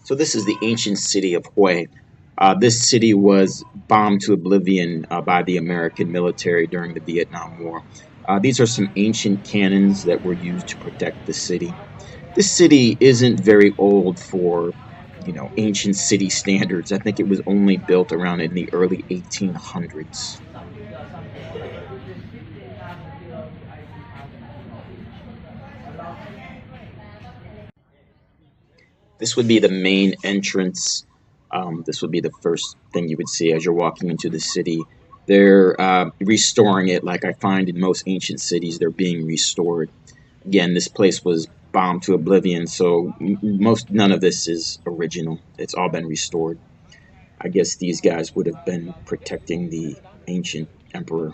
So this is the ancient city of Hue. This city was bombed to oblivion by the American military during the Vietnam War. These are some ancient cannons that were used to protect the city. This city isn't very old for, ancient city standards. I think it was only built around in the early 1800s. This would be the main entrance. This would be the first thing you would see as you're walking into the city. They're restoring it like I find in most ancient cities. They're being restored. Again, this place was bombed to oblivion, so none of this is original. It's all been restored. I guess these guys would have been protecting the ancient emperor.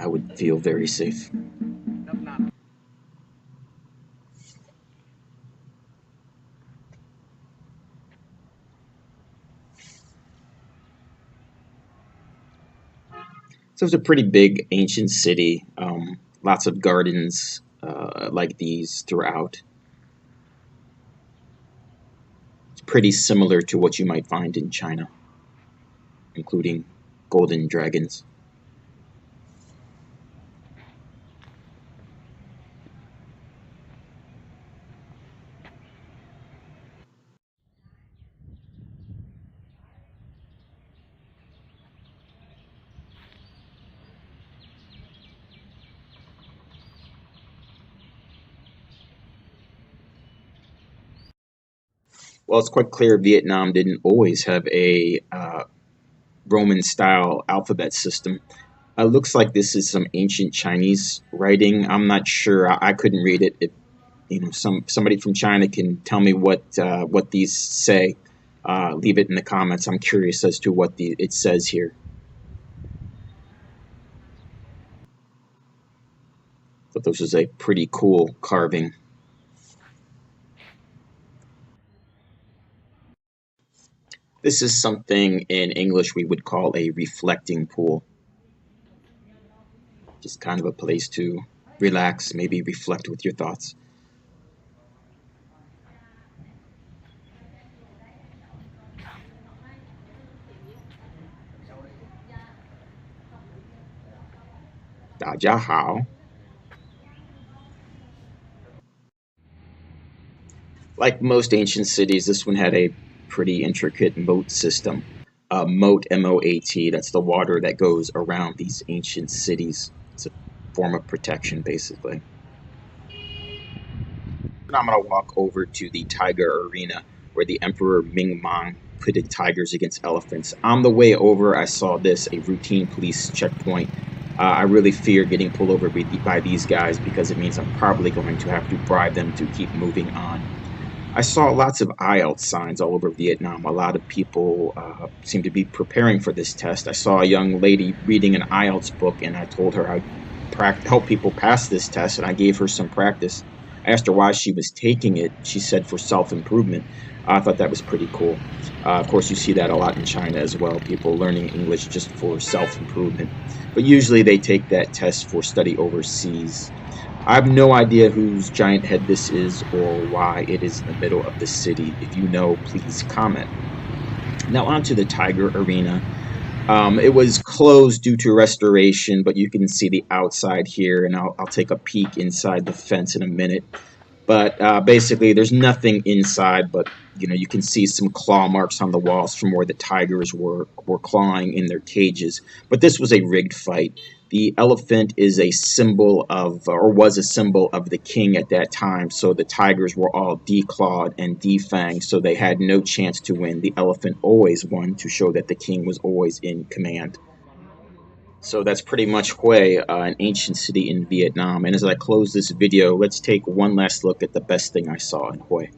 I would feel very safe. So it's a pretty big ancient city. Lots of gardens like these throughout. It's pretty similar to what you might find in China, including golden dragons. Well, it's quite clear Vietnam didn't always have a Roman-style alphabet system. It looks like this is some ancient Chinese writing. I'm not sure. I couldn't read it. If somebody from China can tell me what these say, leave it in the comments. I'm curious as to what it says here. But this is a pretty cool carving. This is something in English we would call a reflecting pool. Just kind of a place to relax, maybe reflect with your thoughts. Dajahao. Like most ancient cities, this one had a pretty intricate moat system. Moat, M-O-A-T, that's the water that goes around these ancient cities. It's a form of protection, basically. And I'm going to walk over to the Tiger Arena, where the Emperor Ming Mang pitted tigers against elephants. On the way over, I saw this, a routine police checkpoint. I really fear getting pulled over by these guys because it means I'm probably going to have to bribe them to keep moving on. I saw lots of IELTS signs all over Vietnam. A lot of people seem to be preparing for this test. I saw a young lady reading an IELTS book, and I told her I'd help people pass this test, and I gave her some practice. I asked her why she was taking it. She said for self-improvement. I thought that was pretty cool. Of course, you see that a lot in China as well, people learning English just for self-improvement. But usually they take that test for study overseas. I have no idea whose giant head this is or why it is in the middle of the city. If you know, please comment. Now on to the Tiger Arena. It was closed due to restoration, but you can see the outside here, and I'll take a peek inside the fence in a minute. But basically, there's nothing inside, but you can see some claw marks on the walls from where the tigers were clawing in their cages. But this was a rigged fight. The elephant is a symbol of, or was a symbol of the king at that time, so the tigers were all declawed and defanged, so they had no chance to win. The elephant always won to show that the king was always in command. So that's pretty much Hue, an ancient city in Vietnam. And as I close this video, let's take one last look at the best thing I saw in Hue.